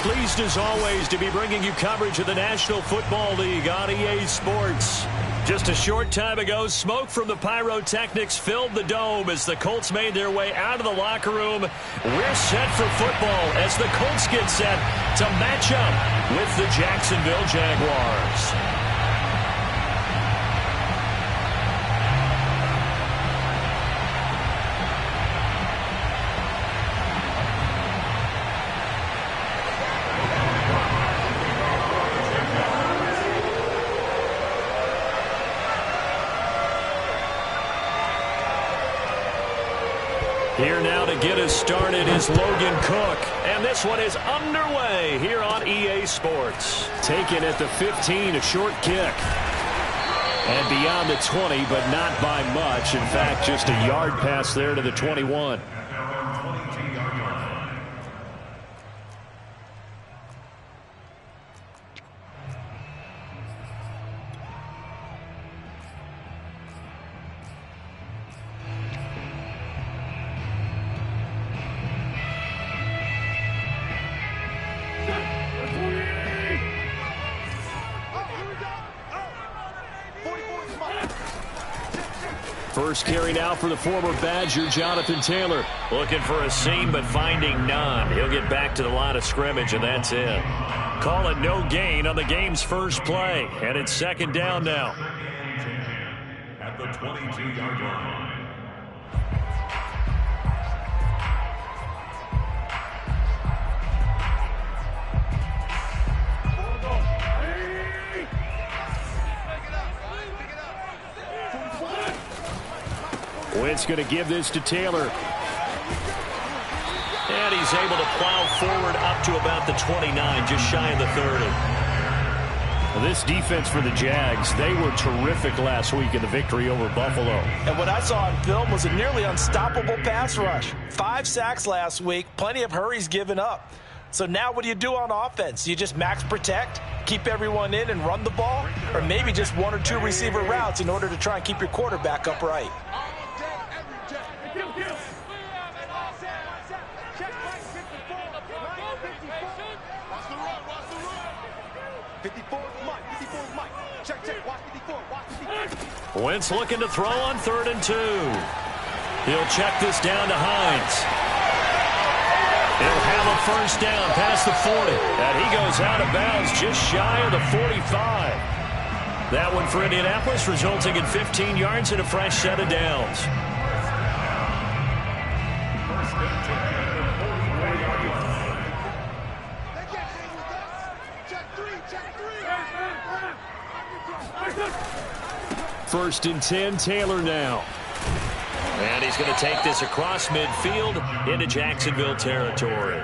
Pleased as always to be bringing you coverage of the National Football League on EA Sports. Just a short time ago, smoke from the pyrotechnics filled the dome as the Colts made their way out of the locker room. We're set for football as the Colts get set to match up with the Jacksonville Jaguars. Here now to get us started is Logan Cook. And this one is underway here on EA Sports. Taken at the 15, a short kick. And beyond the 20, but not by much. In fact, just a yard pass there to the 21. First carry now for the former Badger, Jonathan Taylor. Looking for a seam, but finding none. He'll get back to the line of scrimmage, and that's it. Call it no gain on the game's first play. And it's second down now. At the 22-yard line. Wentz going to give this to Taylor. And he's able to plow forward up to about the 29, just shy of the 30. Well, this defense for the Jags, they were terrific last week in the victory over Buffalo. And what I saw on film was a nearly unstoppable pass rush. 5 sacks last week, plenty of hurries given up. So now what do you do on offense? You just max protect, keep everyone in and run the ball? Or maybe just 1 or 2 receiver routes in order to try and keep your quarterback upright? Wentz looking to throw on 3rd and 2. He'll check this down to Hines. He'll have a first down past the 40. And he goes out of bounds just shy of the 45. That one for Indianapolis, resulting in 15 yards and a fresh set of downs. First and 10, Taylor now. And he's going to take this across midfield into Jacksonville territory.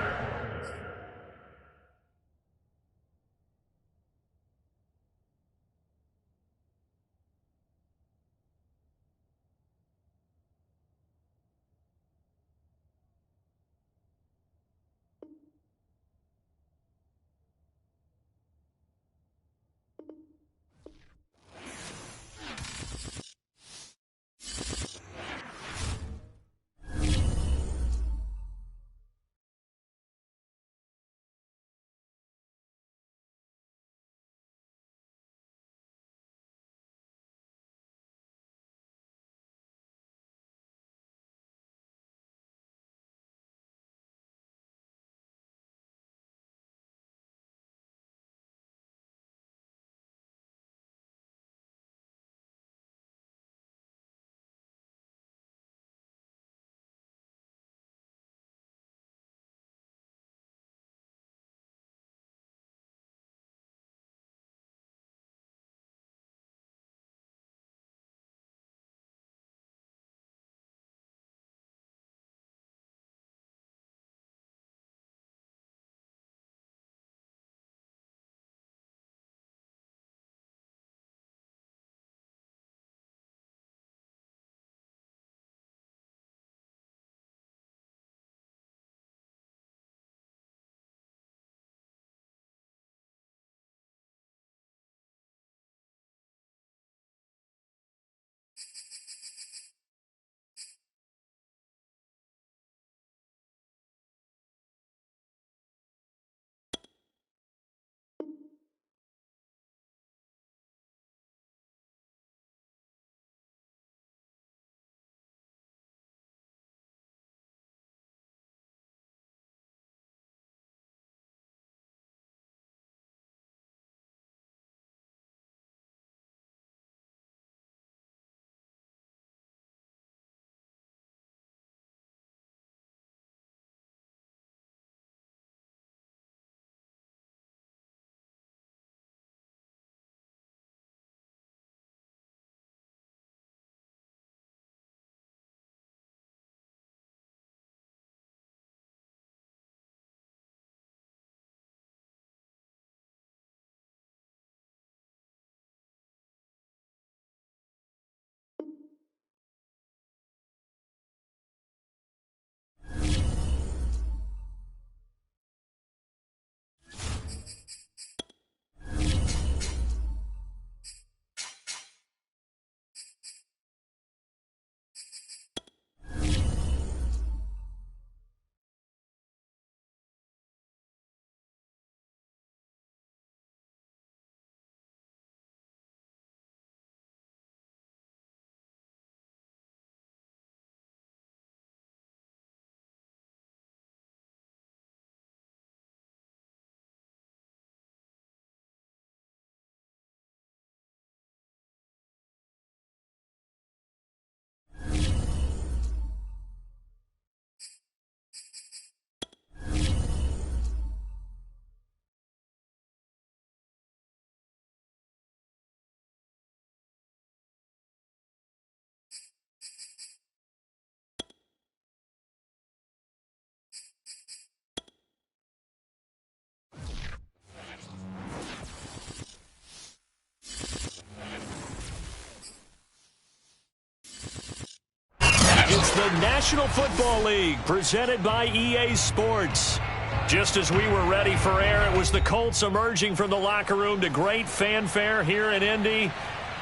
the National Football League, presented by EA Sports. Just as we were ready for air, it was the Colts emerging from the locker room to great fanfare here in Indy.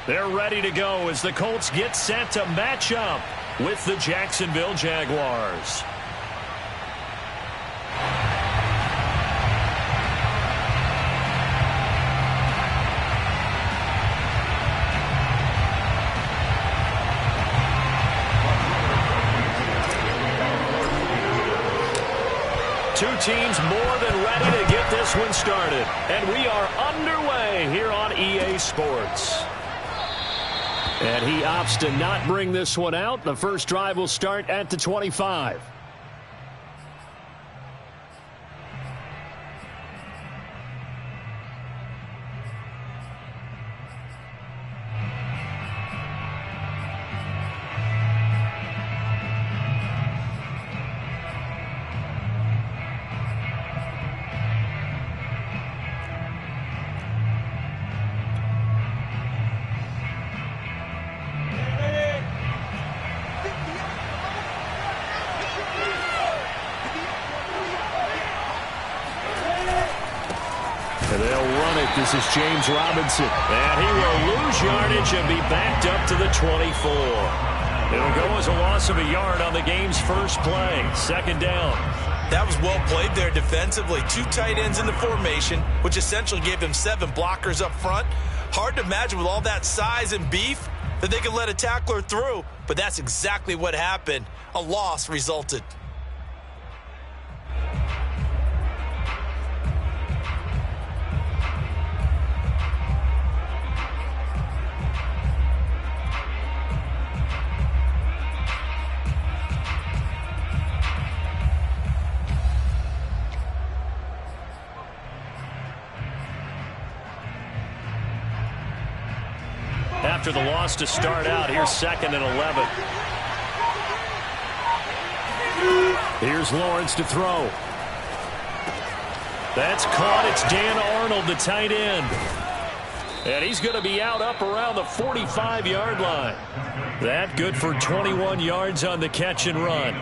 They're ready to go as the Colts get set to match up with the Jacksonville Jaguars. Two teams more than ready to get this one started. And we are underway here on EA Sports. And he opts to not bring this one out. The first drive will start at the 25. And they'll run it. This is James Robinson. And he will lose yardage and be backed up to the 24. It'll go as a loss of a yard on the game's first play. Second down. That was well played there defensively. Two tight ends in the formation, which essentially gave them 7 blockers up front. Hard to imagine with all that size and beef that they could let a tackler through, but that's exactly what happened. A loss resulted. After the loss to start out, here's 2nd and 11. Here's Lawrence to throw. That's caught. It's Dan Arnold, the tight end. And he's going to be out up around the 45-yard line. That good for 21 yards on the catch and run.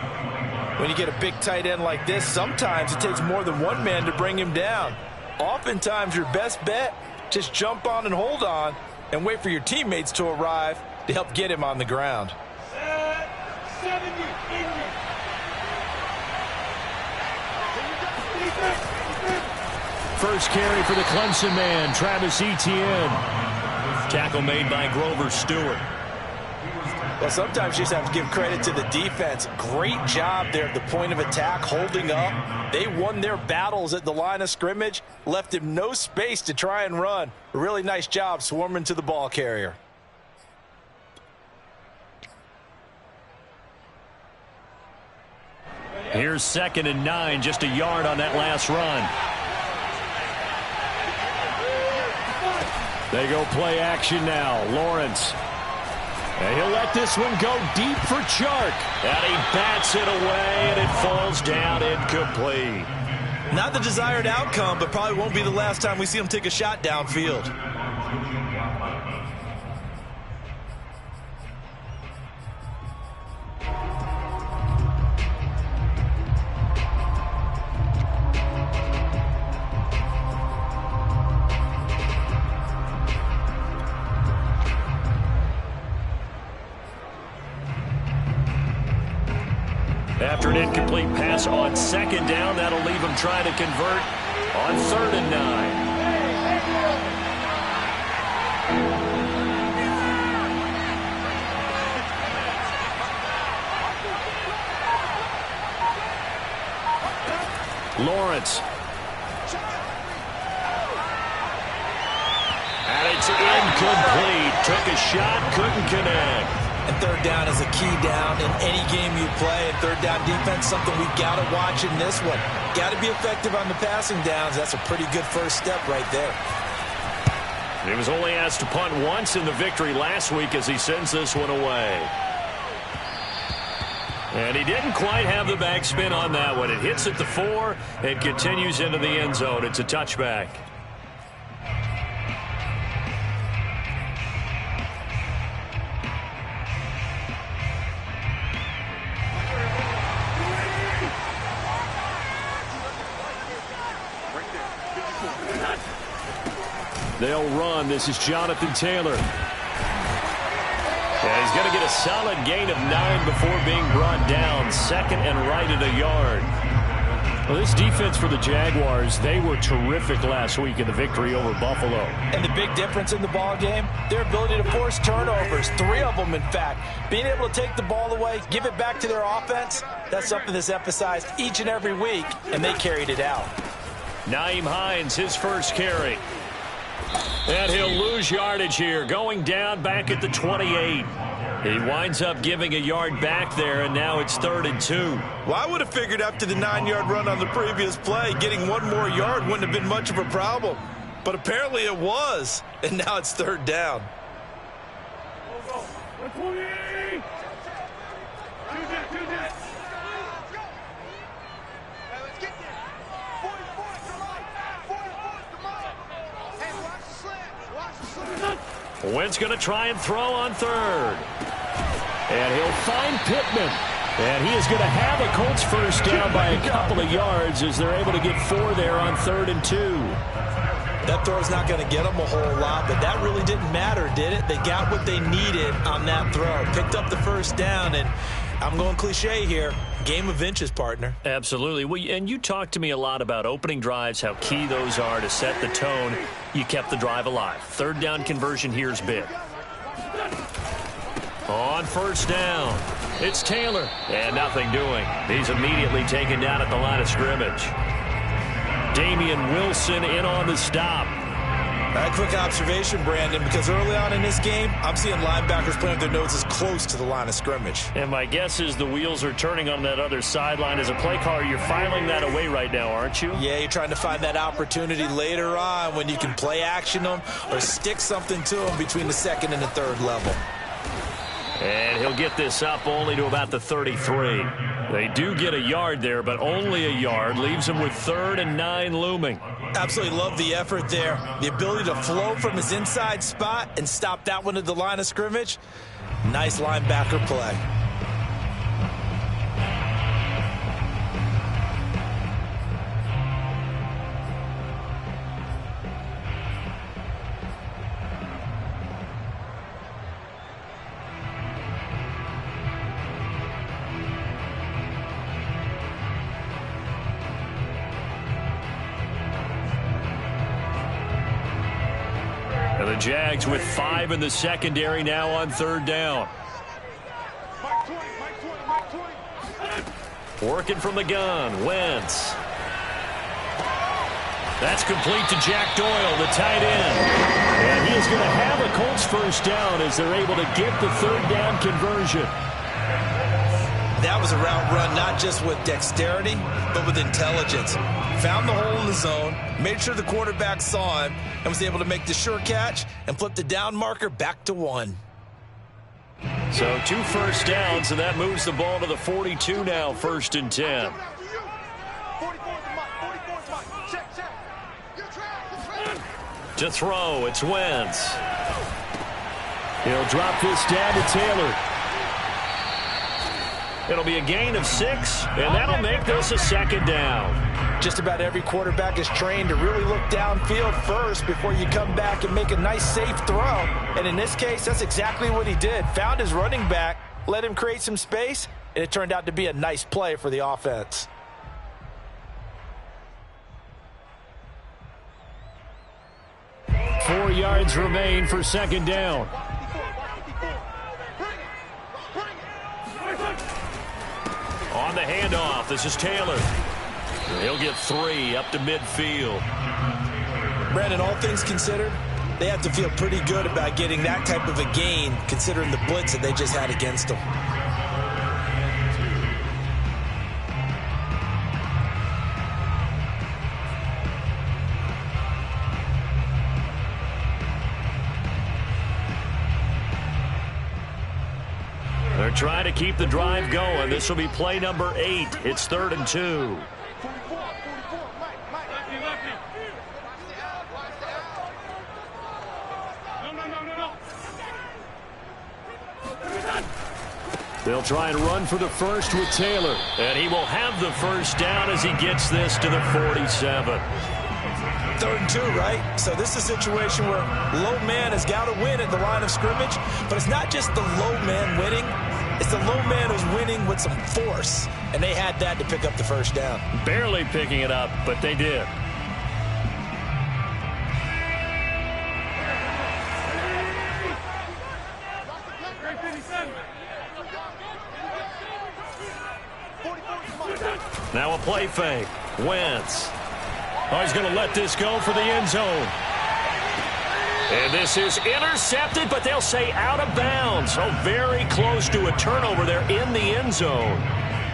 When you get a big tight end like this, sometimes it takes more than one man to bring him down. Oftentimes, your best bet, just jump on and hold on and wait for your teammates to arrive to help get him on the ground. First carry for the Clemson man, Travis Etienne. Tackle made by Grover Stewart. Well, sometimes you just have to give credit to the defense. Great job there at the point of attack, holding up. They won their battles at the line of scrimmage, left him no space to try and run. A really nice job swarming to the ball carrier. Here's 2nd and 9, just a yard on that last run. They go play action now. Lawrence. And he'll let this one go deep for Chark. And he bats it away, and it falls down incomplete. Not the desired outcome, but probably won't be the last time we see him take a shot downfield. After an incomplete pass on 2nd down, that'll leave him trying to convert on 3rd and 9. Lawrence. And it's incomplete. Took a shot, couldn't connect. And 3rd down is a key down in any game you play. And 3rd down defense, something we've got to watch in this one. Got to be effective on the passing downs. That's a pretty good first step right there. He was only asked to punt once in the victory last week as he sends this one away. And he didn't quite have the backspin on that one. It hits at the 4 and continues into the end zone. It's a touchback. They'll run. This is Jonathan Taylor. Yeah, he's going to get a solid gain of 9 before being brought down. Second and right at a yard. Well, this defense for the Jaguars, they were terrific last week in the victory over Buffalo. And the big difference in the ball game, their ability to force turnovers, 3 of them in fact. Being able to take the ball away, give it back to their offense, that's something that's emphasized each and every week, and they carried it out. Nyheim Hines, his first carry. And he'll lose yardage here, going down back at the 28. He winds up giving a yard back there, and now it's 3rd and 2. Well, I would have figured after the 9-yard run on the previous play, getting 1 more yard wouldn't have been much of a problem. But apparently it was, and now it's 3rd down. Wentz going to try and throw on 3rd. And he'll find Pittman. And he is going to have a Colts first down by a couple of yards as they're able to get 4 there on 3rd and 2. That throw's not going to get them a whole lot, but that really didn't matter, did it? They got what they needed on that throw. Picked up the first down, and I'm going cliche here. Game of inches, partner. Absolutely. Well, and you talked to me a lot about opening drives, how key those are to set the tone. You kept the drive alive. 3rd down conversion here is big. On 1st down, it's Taylor. And nothing doing. He's immediately taken down at the line of scrimmage. Damian Wilson in on the stop. A quick observation, Brandon, because early on in this game, I'm seeing linebackers playing their noses close to the line of scrimmage. And my guess is the wheels are turning on that other sideline. As a play caller, you're filing that away right now, aren't you? Yeah, you're trying to find that opportunity later on when you can play action them or stick something to them between the 2nd and the 3rd level. And he'll get this up only to about the 33. They do get a yard there, but only a yard. Leaves him with 3rd and 9 looming. Absolutely love the effort there. The ability to flow from his inside spot and stop that one at the line of scrimmage. Nice linebacker play. And the Jags with 5 in the secondary now on 3rd down. Working from the gun, Wentz. That's complete to Jack Doyle, the tight end. And he is going to have a Colts first down as they're able to get the 3rd down conversion. That was a route run not just with dexterity, but with intelligence. Found the hole in the zone, made sure the quarterback saw him, and was able to make the sure catch and flip the down marker back to 1. So 2 first downs, and that moves the ball to the 42 now, 1st and 10. To throw, it's Wentz. He'll drop this down to Taylor. It'll be a gain of 6, and that'll make this a 2nd down. Just about every quarterback is trained to really look downfield first before you come back and make a nice, safe throw. And in this case, that's exactly what he did. Found his running back, let him create some space, and it turned out to be a nice play for the offense. Four yards remain for 2nd down. On the handoff, this is Taylor. He'll get 3 up to midfield. Brandon, all things considered, they have to feel pretty good about getting that type of a gain, considering the blitz that they just had against them. They're trying to keep the drive going. This will be play number 8. It's 3rd and 2. They'll try and run for the first with Taylor. And he will have the first down as he gets this to the 47. 3rd and 2, right? So this is a situation where low man has got to win at the line of scrimmage, but it's not just the low man winning. It's the low man who's winning with some force, and they had that to pick up the first down. Barely picking it up, but they did. Now a play fake. Wentz. Oh, he's going to let this go for the end zone. And this is intercepted, but they'll say out of bounds. Oh, very close to a turnover there in the end zone.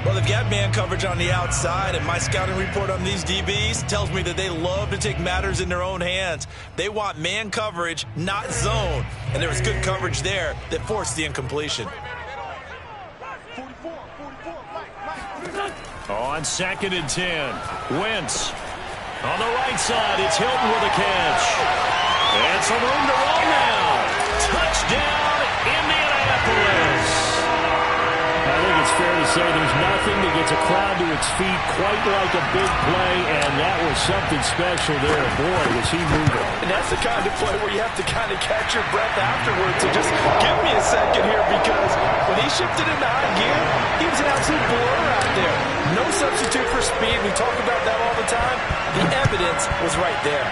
Well, they've got man coverage on the outside, and my scouting report on these DBs tells me that they love to take matters in their own hands. They want man coverage, not zone. And there was good coverage there that forced the incompletion. On 2nd and 10, Wentz. On the right side, it's Hilton with a catch. And some room to roll now. Touchdown, Indianapolis. I think it's fair to say there's nothing that gets a crowd to its feet quite like a big play, and that was something special there. Boy, was he moving. And that's the kind of play where you have to kind of catch your breath afterwards. So just give me a second here, because when he shifted into high gear, he was an absolute blur out there. No substitute for speed. We talk about that all the time. The evidence was right there.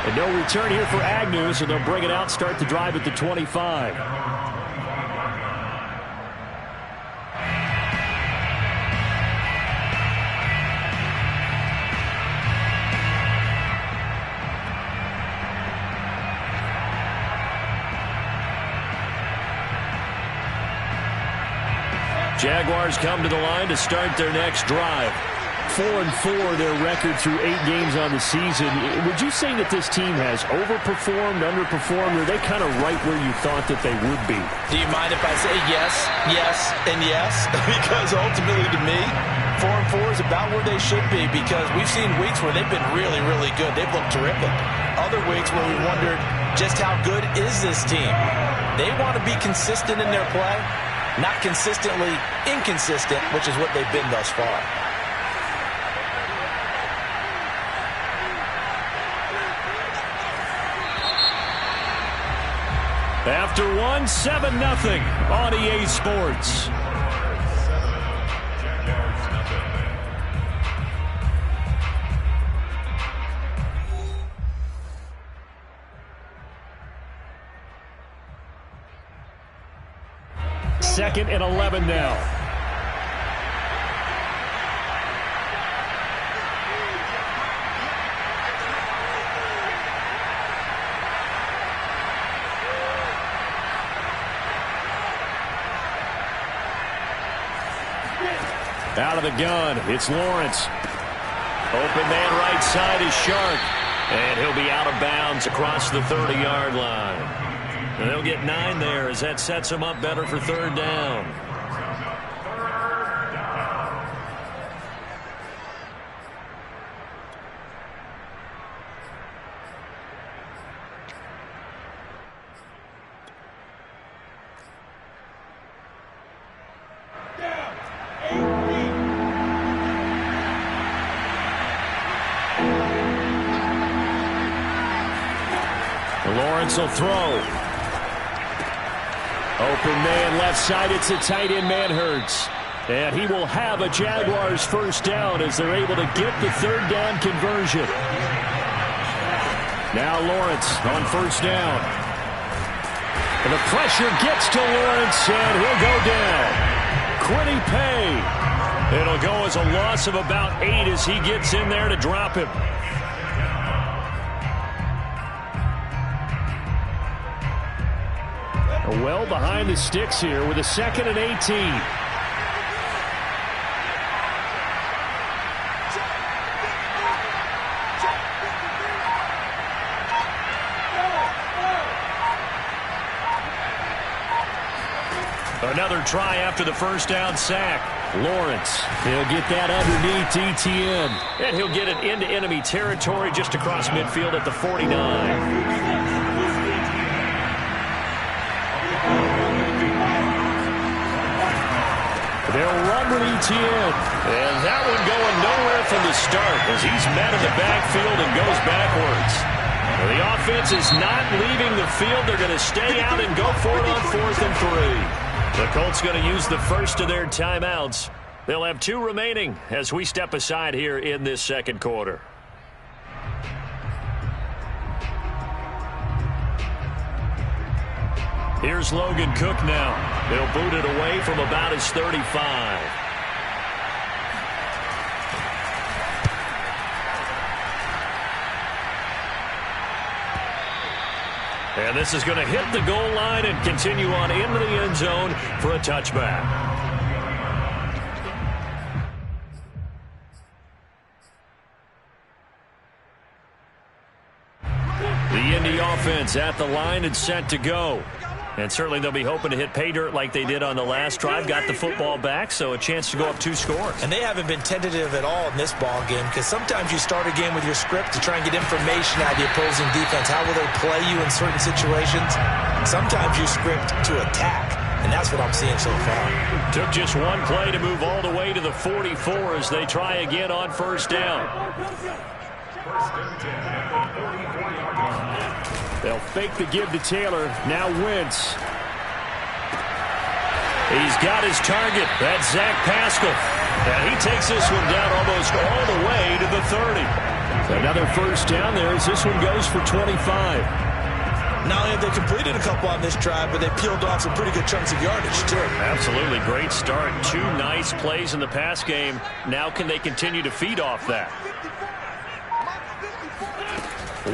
And no return here for Agnew, so they'll bring it out, start the drive at the 25. Jaguars come to the line to start their next drive. 4-4 their record through 8 games on the season. Would you say that this team has overperformed, underperformed, or are they kind of right where you thought that they would be? Do you mind if I say yes, yes, and yes? Because ultimately to me, 4-4 is about where they should be, because we've seen weeks where they've been really, really good. They've looked terrific. Other weeks where we wondered just how good is this team. They want to be consistent in their play, not consistently inconsistent, which is what they've been thus far. After 7-0 on EA Sports. Second and 11 now. Out of the gun, it's Lawrence. Open man right side is Shark. And he'll be out of bounds across the 30-yard line. And they'll get 9 there as that sets them up better for 3rd down. Lawrence will throw. Open man left side. It's a tight end, Manhurts. And he will have a Jaguars first down as they're able to get the 3rd down conversion. Now Lawrence on first down. And the pressure gets to Lawrence, and he'll go down. Quiddy Pay. It'll go as a loss of about 8 as he gets in there to drop him. Well behind the sticks here with a 2nd and 18. Another try after the first down sack. Lawrence, he'll get that underneath ETN. And he'll get it into enemy territory just across midfield at the 49. They'll run with ETN. And that one going nowhere from the start as he's met in the backfield and goes backwards. Well, the offense is not leaving the field. They're going to stay out and go for it on 4th and 3. The Colts going to use the first of their timeouts. They'll have 2 remaining as we step aside here in this second quarter. Here's Logan Cook now. They'll boot it away from about his 35. And this is going to hit the goal line and continue on into the end zone for a touchback. The Indy offense at the line and set to go. And certainly they'll be hoping to hit pay dirt like they did on the last drive. Got the football back, so a chance to go up 2 scores. And they haven't been tentative at all in this ball game because sometimes you start a game with your script to try and get information out of the opposing defense. How will they play you in certain situations? Sometimes you script to attack, and that's what I'm seeing so far. Took just one play to move all the way to the 44 as they try again on first down. They'll fake the give to Taylor. Now Wentz. He's got his target. That's Zach Pascal. And he takes this one down almost all the way to the 30. Another first down there as this one goes for 25. Not only have they completed a couple on this drive, but they peeled off some pretty good chunks of yardage, too. Absolutely. Great start. 2 nice plays in the pass game. Now can they continue to feed off that?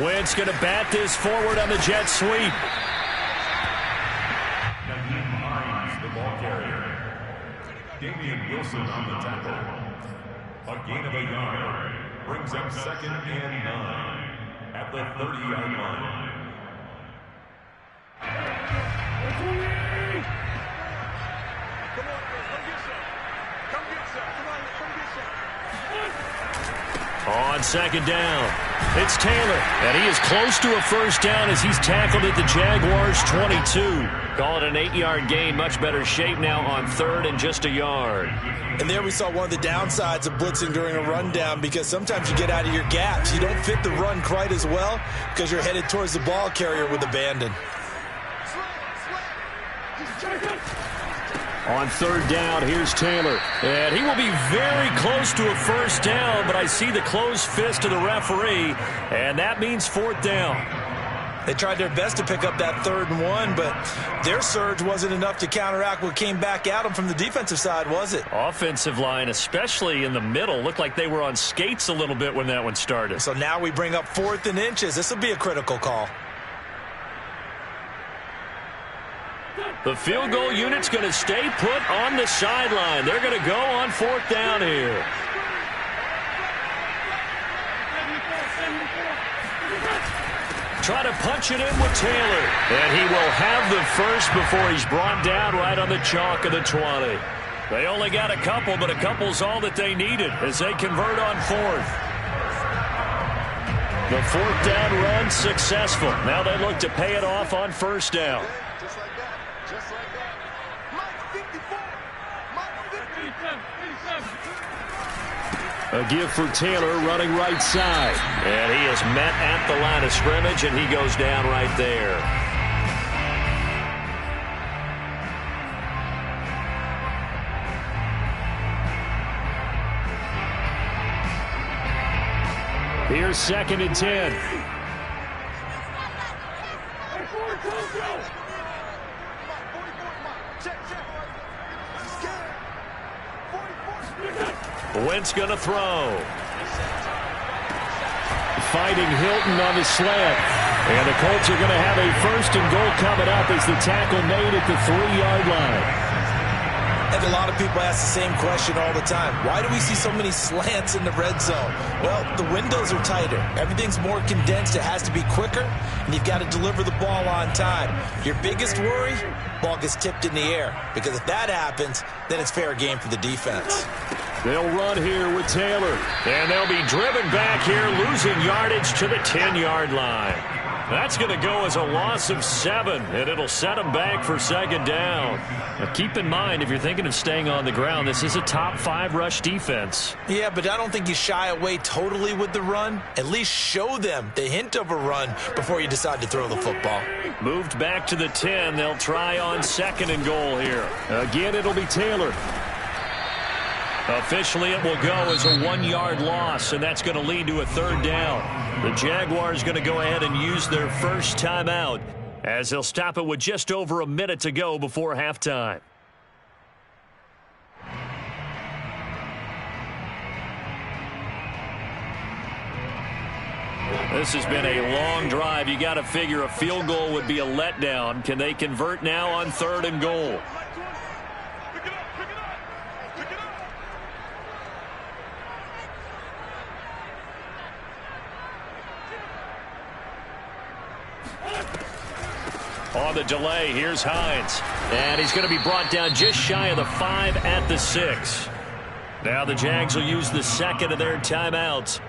Wentz going to bat this forward on the jet sweep. The ball carrier. Damian Wilson on the tackle. A gain of a yard brings up 2nd and 9 at the 30-yard line. On 2nd down, it's Taylor, and he is close to a first down as he's tackled at the Jaguars' 22. Call it an 8-yard gain, much better shape now on 3rd and just a yard. And there we saw one of the downsides of blitzing during a rundown because sometimes you get out of your gaps. You don't fit the run quite as well because you're headed towards the ball carrier with abandon. On 3rd down, here's Taylor. And he will be very close to a first down, but I see the closed fist of the referee, and that means 4th down. They tried their best to pick up that 3rd and 1, but their surge wasn't enough to counteract what came back at them from the defensive side, was it? Offensive line, especially in the middle, looked like they were on skates a little bit when that one started. So now we bring up 4th and inches. This will be a critical call. The field goal unit's going to stay put on the sideline. They're going to go on 4th down here. Try to punch it in with Taylor. And he will have the first before he's brought down right on the chalk of the 20. They only got a couple, but a couple's all that they needed as they convert on 4th. The 4th down run successful. Now they look to pay it off on first down. A give for Taylor running right side. And he is met at the line of scrimmage, and he goes down right there. Here's 2nd and 10. Wentz going to throw. Fighting Hilton on the slant. And the Colts are going to have a 1st and goal coming up as the tackle made at the 3-yard line. And a lot of people ask the same question all the time. Why do we see so many slants in the red zone? Well, the windows are tighter. Everything's more condensed. It has to be quicker, and you've got to deliver the ball on time. Your biggest worry, ball gets tipped in the air. Because if that happens, then it's fair game for the defense. They'll run here with Taylor. And they'll be driven back here, losing yardage to the 10-yard line. That's going to go as a loss of 7, and it'll set them back for second down. Now keep in mind, if you're thinking of staying on the ground, this is a top 5 rush defense. Yeah, but I don't think you shy away totally with the run. At least show them the hint of a run before you decide to throw the football. Moved back to the 10. They'll try on 2nd and goal here. Again, it'll be Taylor. Officially, it will go as a 1-yard loss, and that's going to lead to a 3rd down. The Jaguars going to go ahead and use their first timeout as they'll stop it with just over a minute to go before halftime. This has been a long drive. You got to figure a field goal would be a letdown. Can they convert now on 3rd and goal? On the delay, here's Hines. And he's going to be brought down just shy of the 5 at the 6. Now the Jags will use the 2nd of their timeouts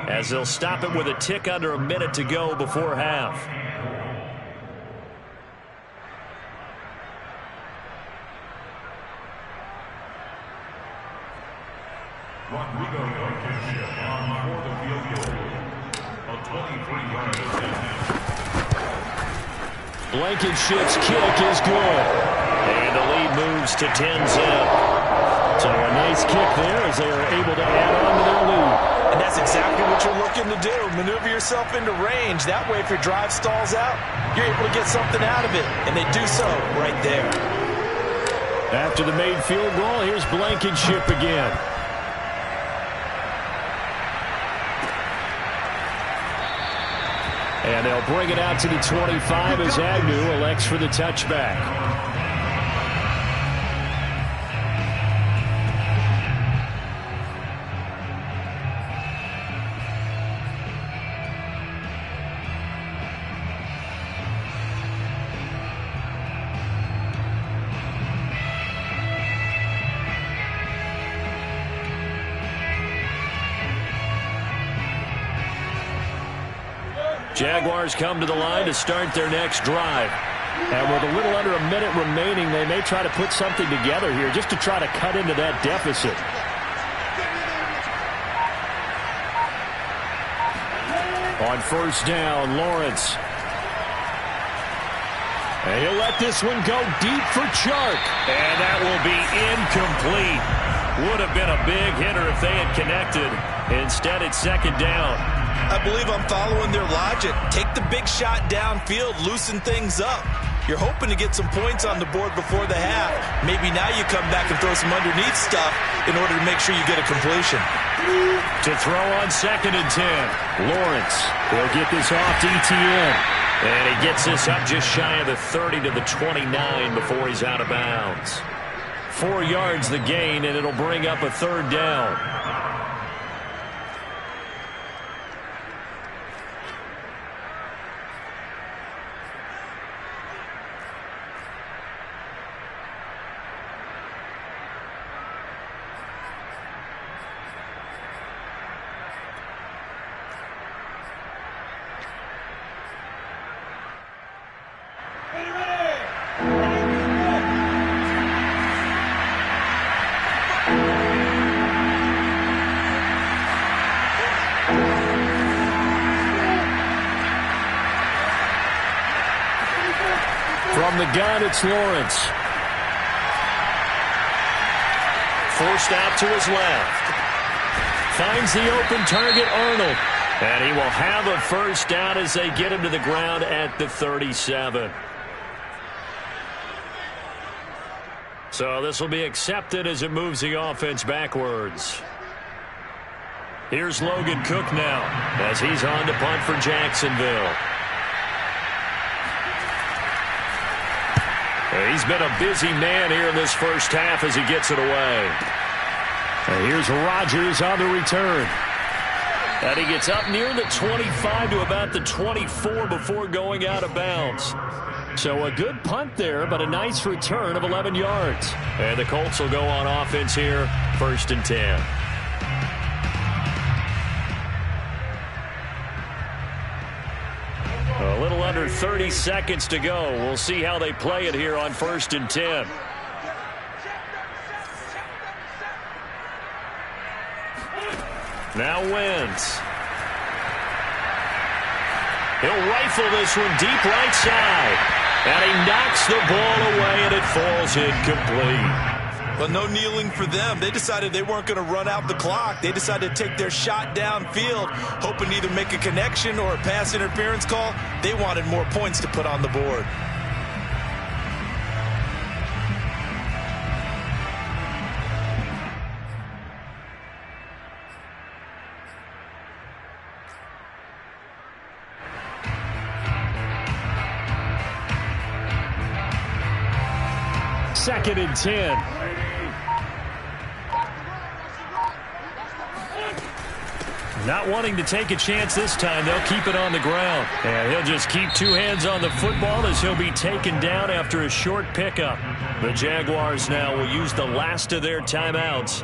as they'll stop it with a tick under a minute to go before half. Rodrigo Blankenship on for the field goal. A 23-yard attempt. Blankenship's kick is good. And the lead moves to 10-zip. So a nice kick there as they are able to add on to their lead. And that's exactly what you're looking to do. Maneuver yourself into range. That way, if your drive stalls out, you're able to get something out of it. And they do so right there. After the made field goal, here's Blankenship again. And they'll bring it out to the 25 as Agnew elects for the touchback. Jaguars come to the line to start their next drive. And with a little under a minute remaining, they may try to put something together here just to try to cut into that deficit. On 1st down, Lawrence. And he'll let this one go deep for Chark. And that will be incomplete. Would have been a big hitter if they had connected. Instead, it's 2nd down. I believe I'm following their logic. Take the big shot downfield, loosen things up. You're hoping to get some points on the board before the half. Maybe now you come back and throw some underneath stuff in order to make sure you get a completion. To throw on 2nd and 10. Lawrence will get this off to ETN. And he gets this up just shy of the 30 to the 29 before he's out of bounds. 4 yards the gain, and it'll bring up a 3rd down. From the gun, it's Lawrence. Forced out to his left. Finds the open target, Arnold. And he will have a 1st down as they get him to the ground at the 37. So this will be accepted as it moves the offense backwards. Here's Logan Cook now as he's on to punt for Jacksonville. He's been a busy man here in this first half as he gets it away. And here's Rodgers on the return. And he gets up near the 25 to about the 24 before going out of bounds. So a good punt there, but a nice return of 11 yards. And the Colts will go on offense here, 1st and 10. A 30 seconds to go. We'll see how they play it here on 1st and 10. Now Wentz. He'll rifle this one deep right side. And he knocks the ball away, and it falls incomplete. Well, no kneeling for them. They decided they weren't going to run out the clock. They decided to take their shot downfield, hoping to either make a connection or a pass interference call. They wanted more points to put on the board. Second and 10. Not wanting to take a chance this time. They'll keep it on the ground. And he'll just keep two hands on the football as he'll be taken down after a short pickup. The Jaguars now will use the last of their timeouts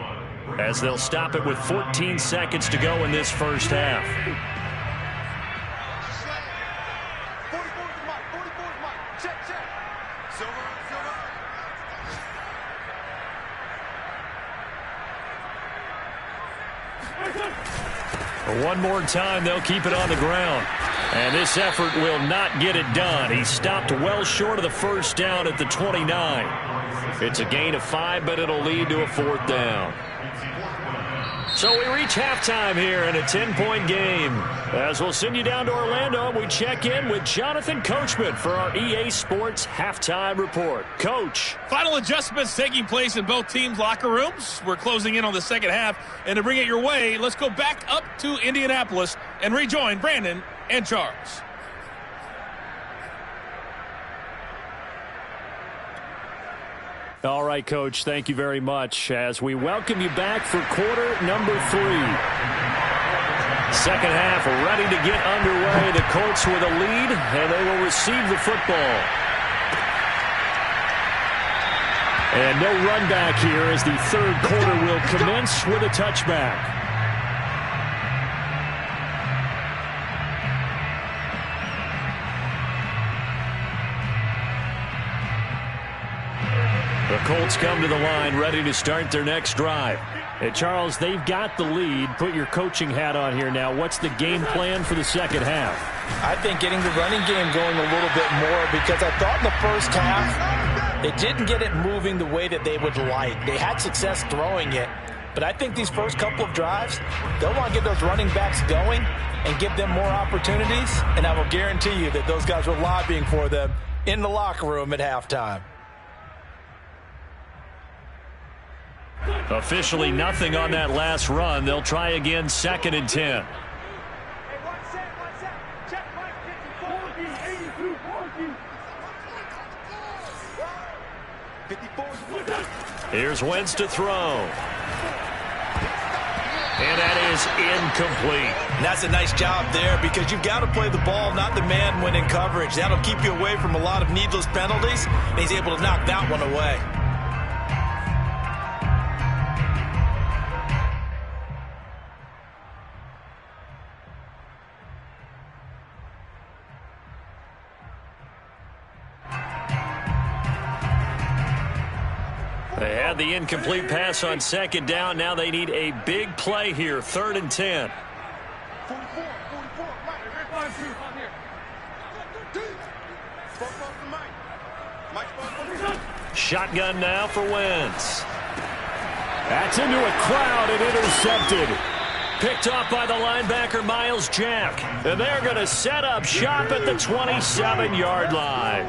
as they'll stop it with 14 seconds to go in this first half. One more time, they'll keep it on the ground. And this effort will not get it done. He stopped well short of the first down at the 29. It's a gain of 5, but it'll lead to a 4th down. So we reach halftime here in a 10-point game. As we'll send you down to Orlando, we check in with Jonathan Coachman for our EA Sports Halftime Report. Coach. Final adjustments taking place in both teams' locker rooms. We're closing in on the second half. And to bring it your way, let's go back up to Indianapolis and rejoin Brandon and Charles. All right, Coach, thank you very much as we welcome you back for quarter number 3. Second half ready to get underway. The Colts with a lead, and they will receive the football. And no run back here as the third quarter will commence with a touchback. The Colts come to the line ready to start their next drive. And Charles, they've got the lead. Put your coaching hat on here now. What's the game plan for the second half? I think getting the running game going a little bit more, because I thought in the first half they didn't get it moving the way that they would like. They had success throwing it, but I think these first couple of drives, they'll want to get those running backs going and give them more opportunities, and I will guarantee you that those guys were lobbying for them in the locker room at halftime. Officially nothing on that last run. They'll try again, 2nd and 10. Here's Wentz to throw. And that is incomplete. And that's a nice job there, because you've got to play the ball, not the man when in coverage. That'll keep you away from a lot of needless penalties, and he's able to knock that one away. They had the incomplete pass on second down. Now they need a big play here, 3rd and 10. Shotgun now for Wentz. That's into a crowd and intercepted. Picked off by the linebacker, Miles Jack. And they're going to set up shop at the 27-yard line.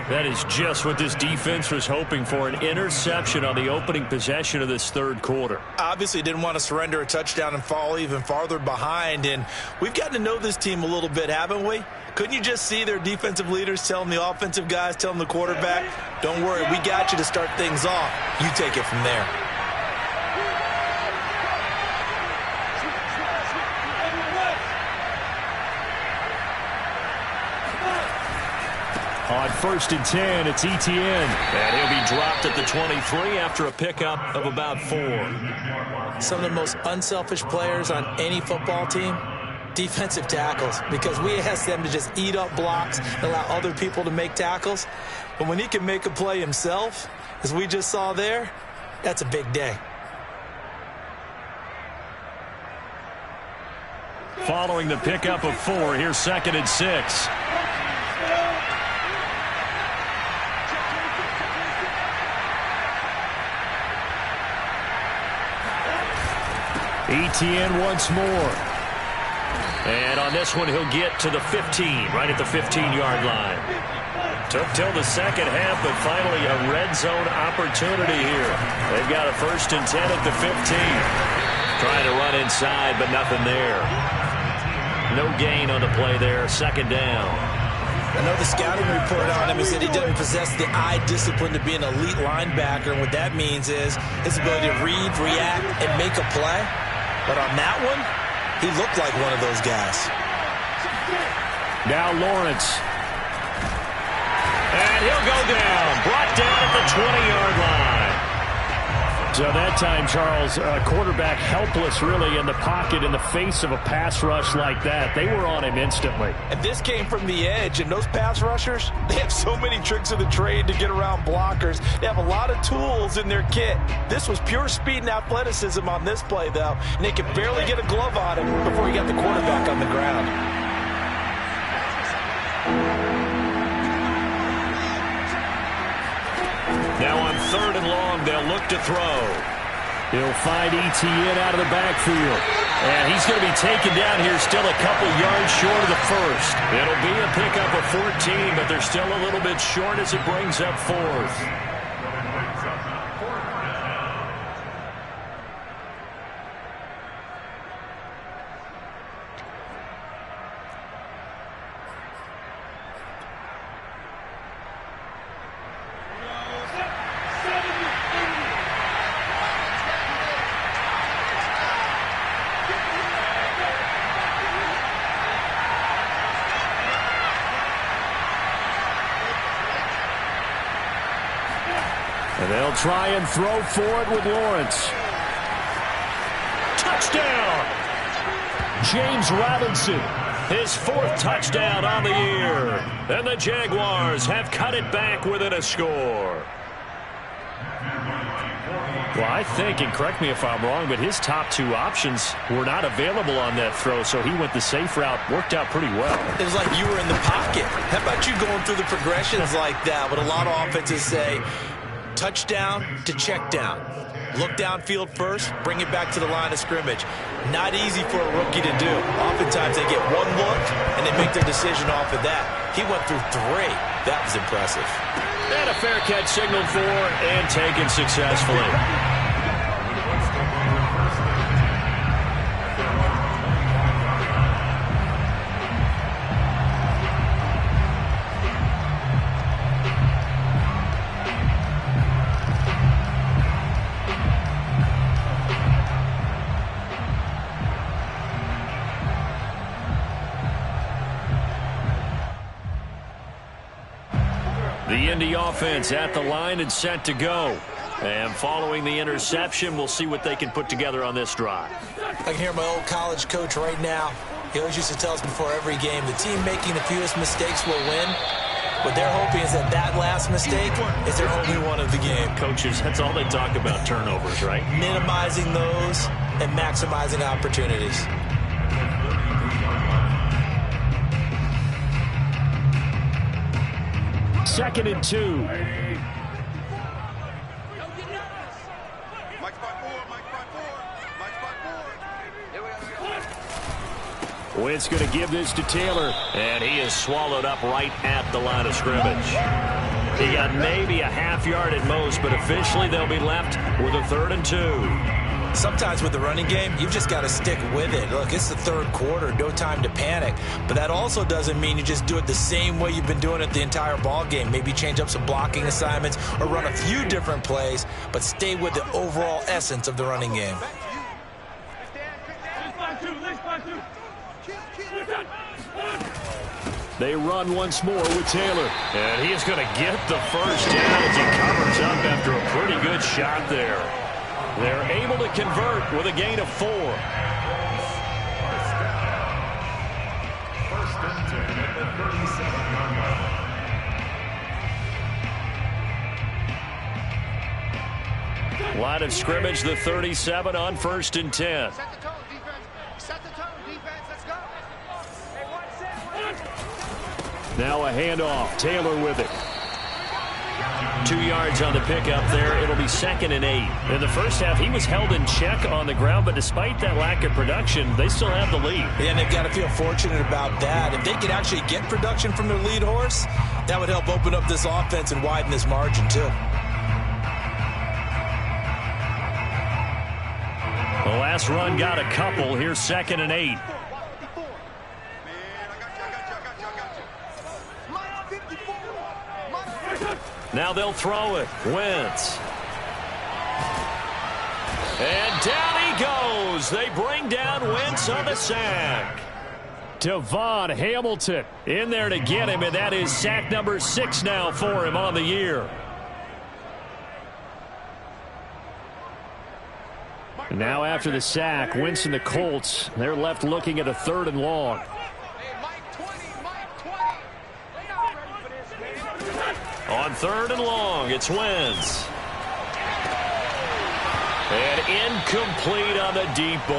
That is just what this defense was hoping for, an interception on the opening possession of this third quarter. Obviously didn't want to surrender a touchdown and fall even farther behind, and we've gotten to know this team a little bit, haven't we? Couldn't you just see their defensive leaders telling the offensive guys, telling the quarterback, don't worry, we got you to start things off. You take it from there. On 1st and 10, it's Etienne. And he'll be dropped at the 23 after a pickup of about 4. Some of the most unselfish players on any football team, defensive tackles, because we ask them to just eat up blocks and allow other people to make tackles. But when he can make a play himself, as we just saw there, that's a big day. Following the pickup of 4, here's 2nd and 6. Etienne once more. And on this one, he'll get to the 15, right at the 15-yard line. Took till the second half, but finally a red zone opportunity here. They've got a 1st and 10 at the 15. Trying to run inside, but nothing there. No gain on the play there. 2nd down. I know the scouting report on him is that he doesn't possess the eye discipline to be an elite linebacker. And what that means is his ability to read, react, and make a play. But on that one, he looked like one of those guys. Now Lawrence. And he'll go down. Brought down at the 20-yard line. So that time, Charles, quarterback helpless really in the pocket in the face of a pass rush like that. They were on him instantly. And this came from the edge, and those pass rushers, they have so many tricks of the trade to get around blockers. They have a lot of tools in their kit. This was pure speed and athleticism on this play, though, and they could barely get a glove on him before he got the quarterback on the ground. Now on 3rd and long, they'll look to throw. He'll find Etienne out of the backfield. And he's going to be taken down here still a couple yards short of the 1st. It'll be a pickup of 14, but they're still a little bit short as it brings up 4th. And they'll try and throw for it with Lawrence. Touchdown! James Robinson. His 4th touchdown on the year. And the Jaguars have cut it back within a score. Well, I think, and correct me if I'm wrong, but his top 2 options were not available on that throw, so he went the safe route. Worked out pretty well. It was like you were in the pocket. How about you going through the progressions like that? What a lot of offenses say, touchdown to check down. Look downfield first, bring it back to the line of scrimmage. Not easy for a rookie to do. Oftentimes they get one look and they make their decision off of that. He went through 3. That was impressive. And a fair catch signaled for and taken successfully. The Indy offense at the line and set to go. And following the interception, we'll see what they can put together on this drive. I can hear my old college coach right now. He always used to tell us before every game, the team making the fewest mistakes will win. What they're hoping is that that last mistake is their only one of the game. Coaches, that's all they talk about, turnovers, right? Minimizing those and maximizing opportunities. Second and 2. Wentz going to give this to Taylor. And he is swallowed up right at the line of scrimmage. He got maybe a half yard at most, but officially they'll be left with a 3rd and 2. Sometimes with the running game, you've just got to stick with it. Look, it's the 3rd quarter, no time to panic. But that also doesn't mean you just do it the same way you've been doing it the entire ball game. Maybe change up some blocking assignments or run a few different plays, but stay with the overall essence of the running game. They run once more with Taylor. And he is going to get the first down as he covers up after a pretty good shot there. They're able to convert with a gain of 4. and 10 at the 37-yard line. Line of scrimmage, the 37 on 1st and 10. Set the tone, defense. Set the tone, defense. Let's go. Now a handoff. Taylor with it. 2 yards on the pickup there. It'll be 2nd and 8. In the first half, he was held in check on the ground, but despite that lack of production, they still have the lead. Yeah, and they've got to feel fortunate about that. If they could actually get production from their lead horse, that would help open up this offense and widen this margin, too. The last run got a couple. Here's 2nd and 8. Now they'll throw it. Wentz. And down he goes. They bring down Wentz on the sack. Devon Hamilton In there to get him, and that is sack number 6 now for him on the year. Now after the sack, Wentz and the Colts, they're left looking at a 3rd and long. On 3rd and long, it's Wentz. And incomplete on the deep ball.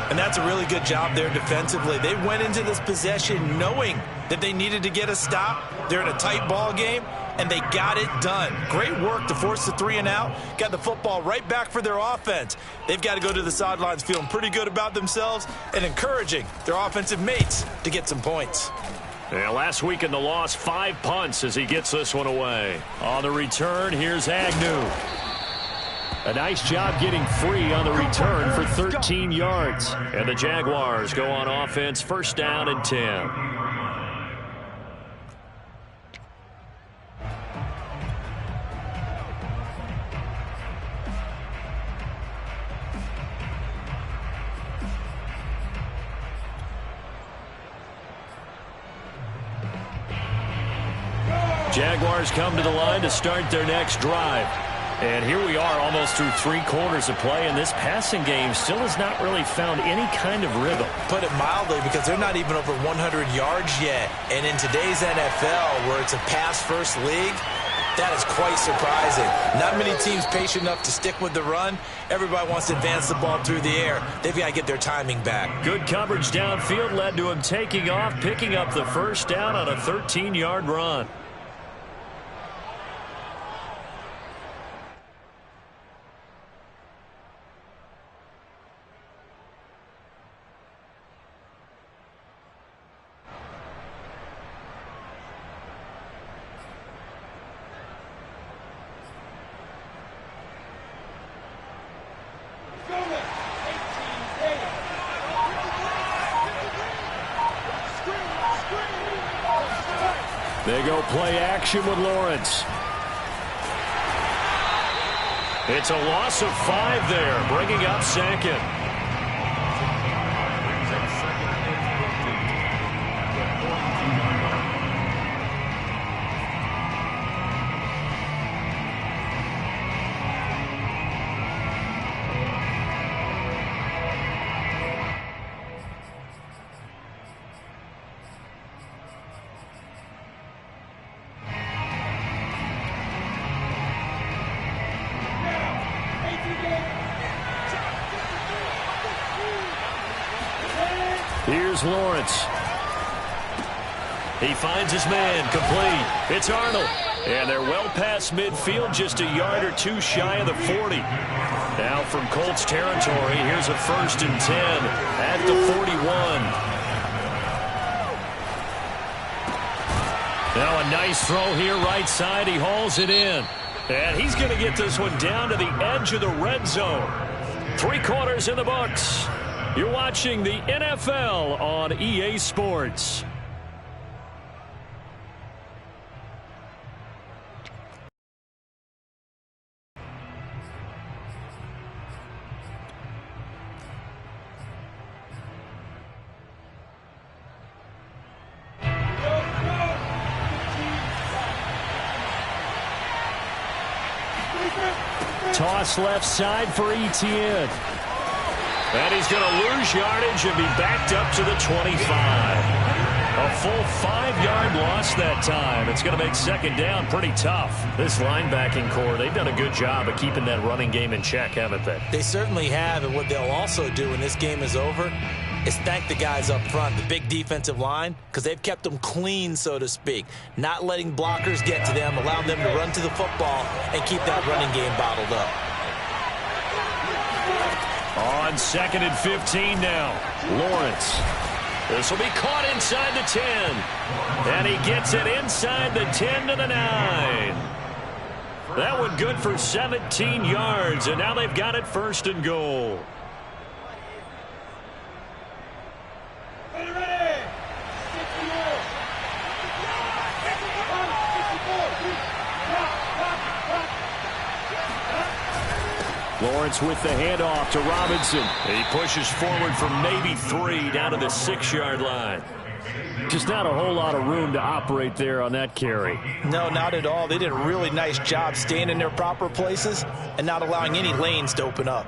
And that's a really good job there defensively. They went into this possession knowing that they needed to get a stop. They're in a tight ball game, and they got it done. Great work to force the 3 and out. Got the football right back for their offense. They've got to go to the sidelines feeling pretty good about themselves and encouraging their offensive mates to get some points. Yeah, last week in the loss, 5 punts as he gets this one away. On the return, here's Agnew. A nice job getting free on the return for 13 yards. And the Jaguars go on offense, 1st down and 10. Jaguars come to the line to start their next drive. And here we are almost through 3 quarters of play, and this passing game still has not really found any kind of rhythm. Put it mildly, because they're not even over 100 yards yet. And in today's NFL, where it's a pass-first league, that is quite surprising. Not many teams patient enough to stick with the run. Everybody wants to advance the ball through the air. They've got to get their timing back. Good coverage downfield led to him taking off, picking up the 1st down on a 13-yard run. They go play action with Lawrence. It's a loss of 5 there, bringing up 2nd. Here's Lawrence. He finds his man, complete. It's Arnold. And they're well past midfield, just a yard or 2 shy of the 40. Now from Colts territory, here's a 1st and 10 at the 41. Now a nice throw here, right side. He hauls it in. And he's going to get this one down to the edge of the red zone. 3 quarters in the books. You're watching the NFL on EA Sports. Toss left side for Etienne. And he's going to lose yardage and be backed up to the 25. A full 5-yard loss that time. It's going to make second down pretty tough. This linebacking core, they've done a good job of keeping that running game in check, haven't they? They certainly have, and what they'll also do when this game is over is thank the guys up front, the big defensive line, because they've kept them clean, so to speak, not letting blockers get to them, allowing them to run to the football and keep that running game bottled up. On 2nd and 15 now, Lawrence. This will be caught inside the 10. And he gets it inside the 10 to the 9. That one good for 17 yards, and now they've got it 1st and goal. Lawrence with the handoff to Robinson. He pushes forward from maybe 3 down to the 6-yard line. Just not a whole lot of room to operate there on that carry. No, not at all. They did a really nice job staying in their proper places and not allowing any lanes to open up.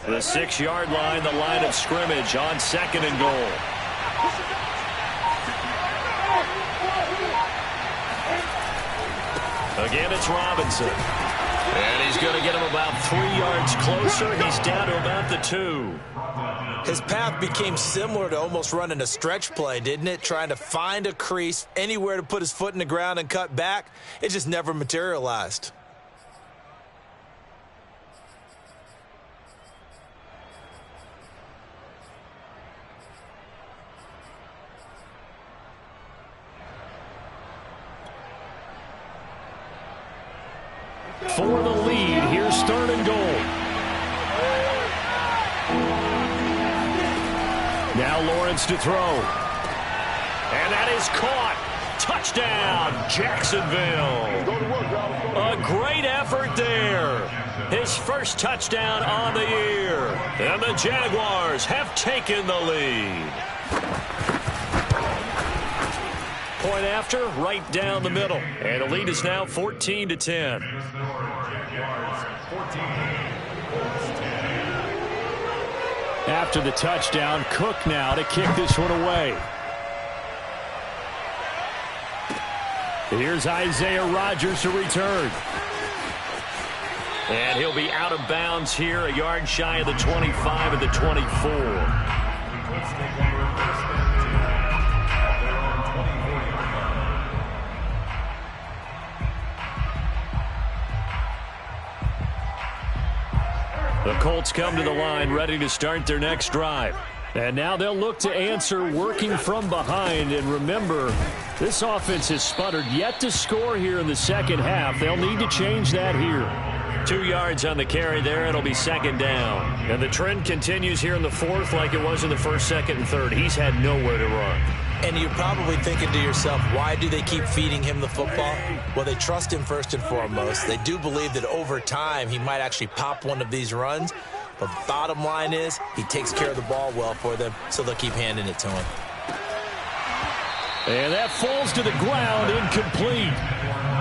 The 6-yard line, the line of scrimmage on 2nd and goal. Again, it's Robinson. And he's going to get him about 3 yards closer. He's down to about the 2. His path became similar to almost running a stretch play, didn't it? Trying to find a crease, anywhere to put his foot in the ground and cut back. It just never materialized. For the lead, here's 3rd and goal. Now Lawrence to throw. And that is caught. Touchdown, Jacksonville. A great effort there. His first touchdown on the year. And the Jaguars have taken the lead. Point after, right down the middle. And the lead is now 14-10. After the touchdown, Cook now to kick this one away. Here's Isaiah Rodgers to return. And he'll be out of bounds here, a yard shy of the 25 of the 24. The Colts come to the line ready to start their next drive. And now they'll look to answer working from behind. And remember, this offense has sputtered yet to score here in the second half. They'll need to change that here. 2 yards on the carry there. It'll be 2nd down. And the trend continues here in the 4th like it was in the 1st, 2nd, and 3rd. He's had nowhere to run. And you're probably thinking to yourself, why do they keep feeding him the football? Well, they trust him first and foremost. They do believe that over time he might actually pop one of these runs. But bottom line is he takes care of the ball well for them, so they'll keep handing it to him. And that falls to the ground, incomplete.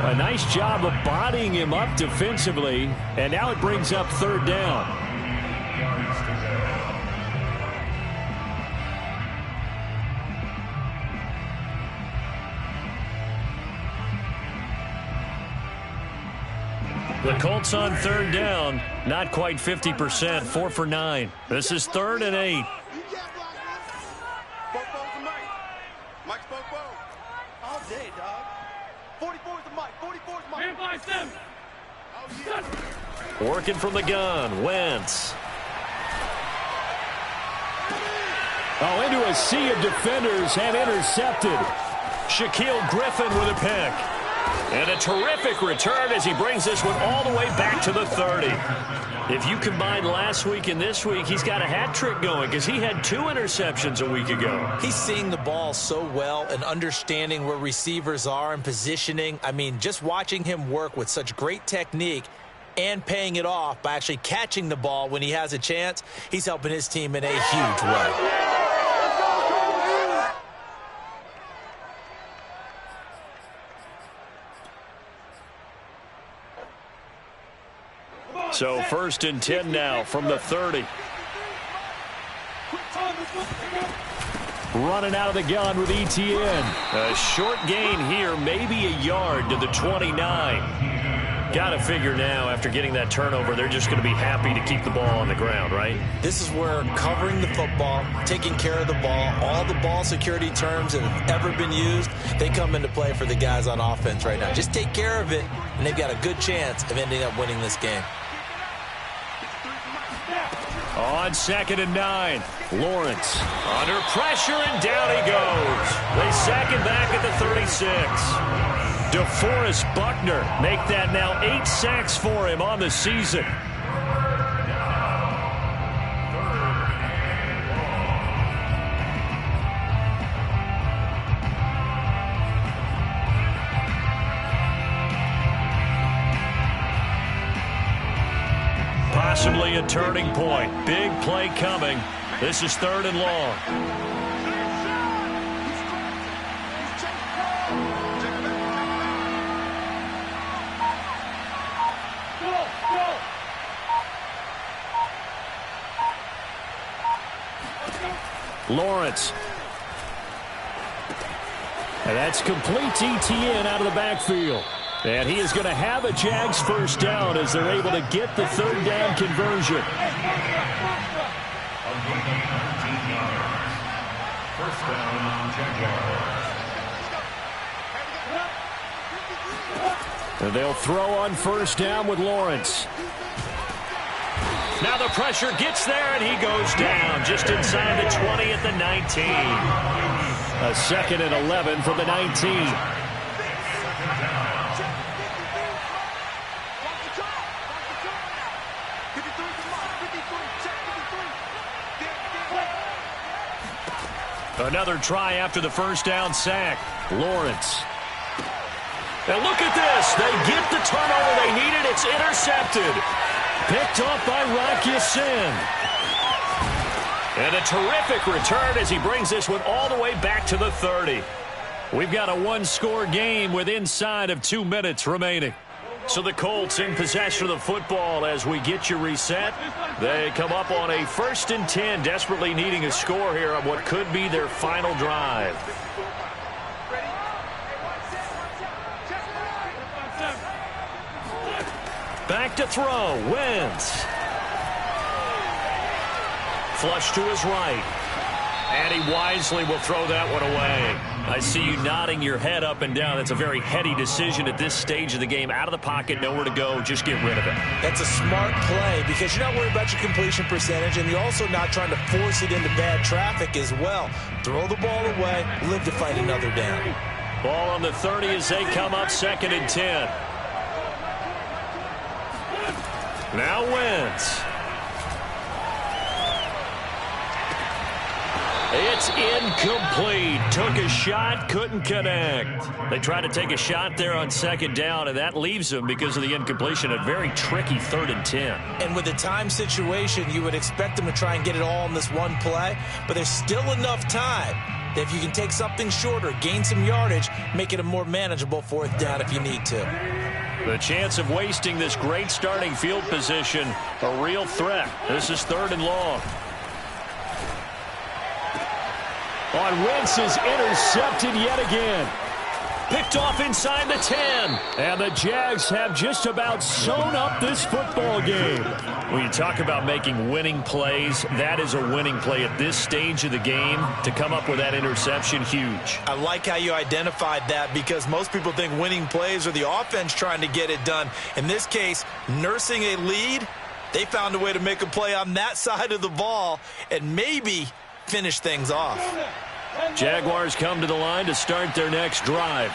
A nice job of bodying him up defensively. And now it brings up 3rd down. The Colts on 3rd down, not quite 50%, 4 for 9. This is 3rd and 8. Mike spoke all day, dog. 44's the mic. 44's the mic. Stand by, Sim. Oh, yeah. Working from the gun, Wentz. Oh, into a sea of defenders have intercepted. Shaquille Griffin with a pick. And a terrific return as he brings this one all the way back to the 30. If you combine last week and this week, he's got a hat trick going because he had 2 interceptions a week ago. He's seeing the ball so well and understanding where receivers are and positioning. I mean, just watching him work with such great technique, and paying it off by actually catching the ball when he has a chance. He's helping his team in a huge way. So 1st and 10 now from the 30. Running out of the gun with ETN. A short gain here, maybe a yard to the 29. Got to figure now, after getting that turnover, they're just going to be happy to keep the ball on the ground, right? This is where covering the football, taking care of the ball, all the ball security terms that have ever been used, they come into play for the guys on offense right now. Just take care of it, and they've got a good chance of ending up winning this game. On 2nd and 9, Lawrence under pressure, and down he goes. They sack him back at the 36. DeForest Buckner make that now 8 sacks for him on the season. Possibly a turning point. Big play coming. This is 3rd and long. Lawrence. And that's complete to ETN out of the backfield. And he is going to have a Jags first down as they're able to get the 3rd down conversion. First down, Jaguars. And they'll throw on 1st down with Lawrence. Now the pressure gets there, and he goes down just inside the 20 at the 19. A 2nd and 11 from the 19. Another try after the 1st down sack. Lawrence. And look at this. They get the turnover they needed. It's intercepted. Picked off by Rocky Sin. And a terrific return as he brings this one all the way back to the 30. We've got a 1-score game with inside of 2 minutes remaining. So the Colts in possession of the football as we get you reset. They come up on a 1st and 10, desperately needing a score here on what could be their final drive. Back to throw. Wentz. Flush to his right. And he wisely will throw that one away. I see you nodding your head up and down. That's a very heady decision at this stage of the game. Out of the pocket, nowhere to go. Just get rid of it. That's a smart play because you're not worried about your completion percentage, and you're also not trying to force it into bad traffic as well. Throw the ball away, live to fight another down. Ball on the 30 as they come up 2nd and 10. Now Wentz. It's incomplete. Took a shot, couldn't connect. They tried to take a shot there on 2nd down, and that leaves them, because of the incompletion, a very tricky 3rd and 10. And with a time situation, you would expect them to try and get it all in this one play, but there's still enough time that if you can take something shorter, gain some yardage, make it a more manageable 4th down if you need to. The chance of wasting this great starting field position, a real threat. This is 3rd and long. On Wentz is intercepted yet again. Picked off inside the 10. And the Jags have just about sewn up this football game. When you talk about making winning plays, that is a winning play at this stage of the game. To come up with that interception, huge. I like how you identified that, because most people think winning plays are the offense trying to get it done. In this case, nursing a lead, they found a way to make a play on that side of the ball and maybe finish things off. Jaguars come to the line to start their next drive.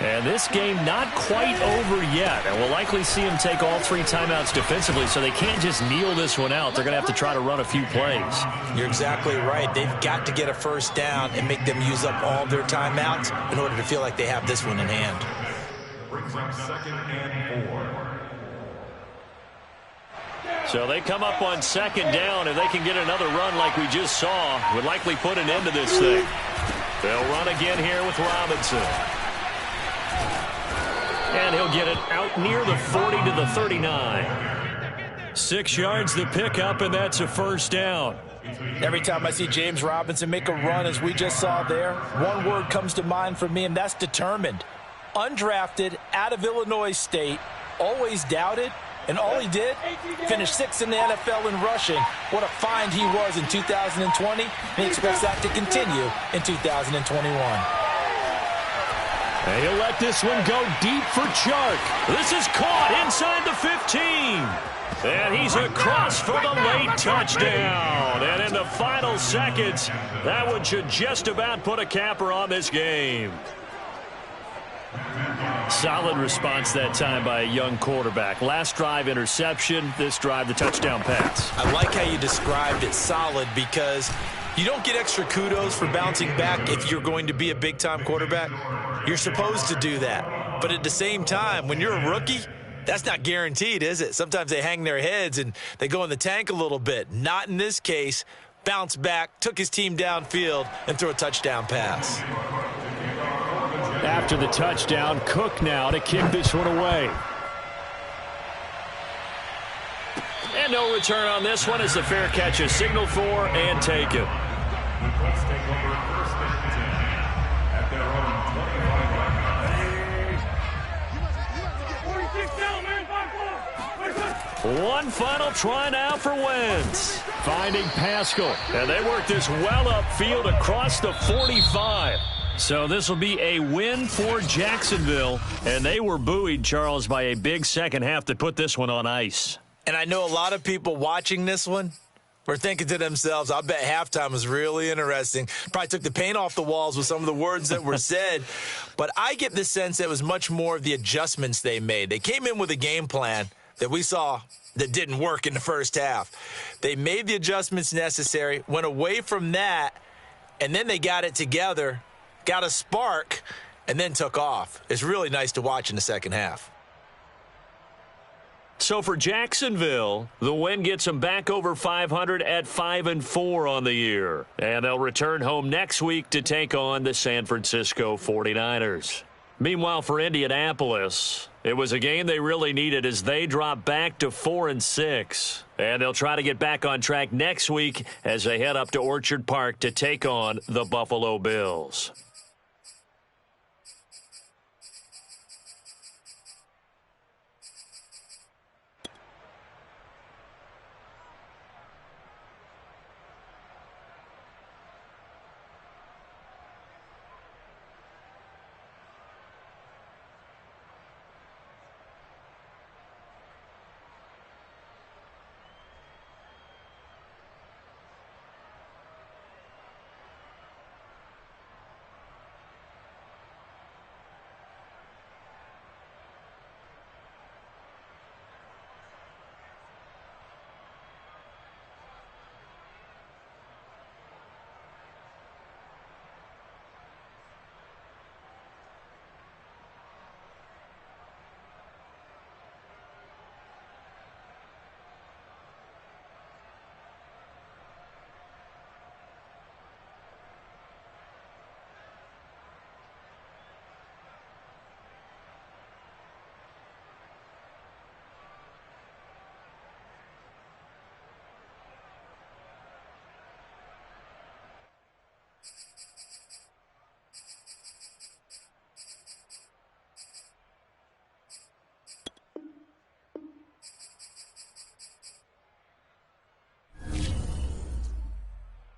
And this game not quite over yet. And we'll likely see them take all 3 timeouts defensively, so they can't just kneel this one out. They're going to have to try to run a few plays. You're exactly right. They've got to get a 1st down and make them use up all their timeouts in order to feel like they have this one in hand. Brings up 2nd and 4. So they come up on second down. If they can get another run like we just saw, would likely put an end to this thing. They'll run again here with Robinson. And he'll get it out near the 40 to the 39. 6 yards the pickup, and that's a first down. Every time I see James Robinson make a run, as we just saw there, one word comes to mind for me, and that's determined. Undrafted, out of Illinois State, always doubted, and all he did, finished 6th in the NFL in rushing. What a find he was in 2020, and he expects that to continue in 2021. And he'll let this one go deep for Chark. This is caught inside the 15. And he's across for the late touchdown. And in the final seconds, that one should just about put a capper on this game. Solid response that time by a young quarterback. Last drive, interception. This drive, the touchdown pass. I like how you described it, solid, because you don't get extra kudos for bouncing back if you're going to be a big-time quarterback. You're supposed to do that. But at the same time, when you're a rookie, that's not guaranteed, is it? Sometimes they hang their heads and they go in the tank a little bit. Not in this case. Bounced back, took his team downfield, and threw a touchdown pass. After the touchdown, Cook now to kick this one away. And no return on this one as the fair catch is signaled for and taken. The Colts take over first and 10 at their own 25 line. One final try now for Wentz. Finding Pascal. And they work this well upfield across the 45. So this will be a win for Jacksonville. And they were buoyed, Charles, by a big second half that put this one on ice. And I know a lot of people watching this one were thinking to themselves, I bet halftime was really interesting. Probably took the paint off the walls with some of the words that were said. But I get the sense that it was much more of the adjustments they made. They came in with a game plan that we saw that didn't work in the first half. They made the adjustments necessary, went away from that, and then they got it together, got a spark, and then took off. It's really nice to watch in the second half. So for Jacksonville, the win gets them back over 500 at 5-4 on the year. And they'll return home next week to take on the San Francisco 49ers. Meanwhile, for Indianapolis, it was a game they really needed as they drop back to 4-6. And they'll try to get back on track next week as they head up to Orchard Park to take on the Buffalo Bills.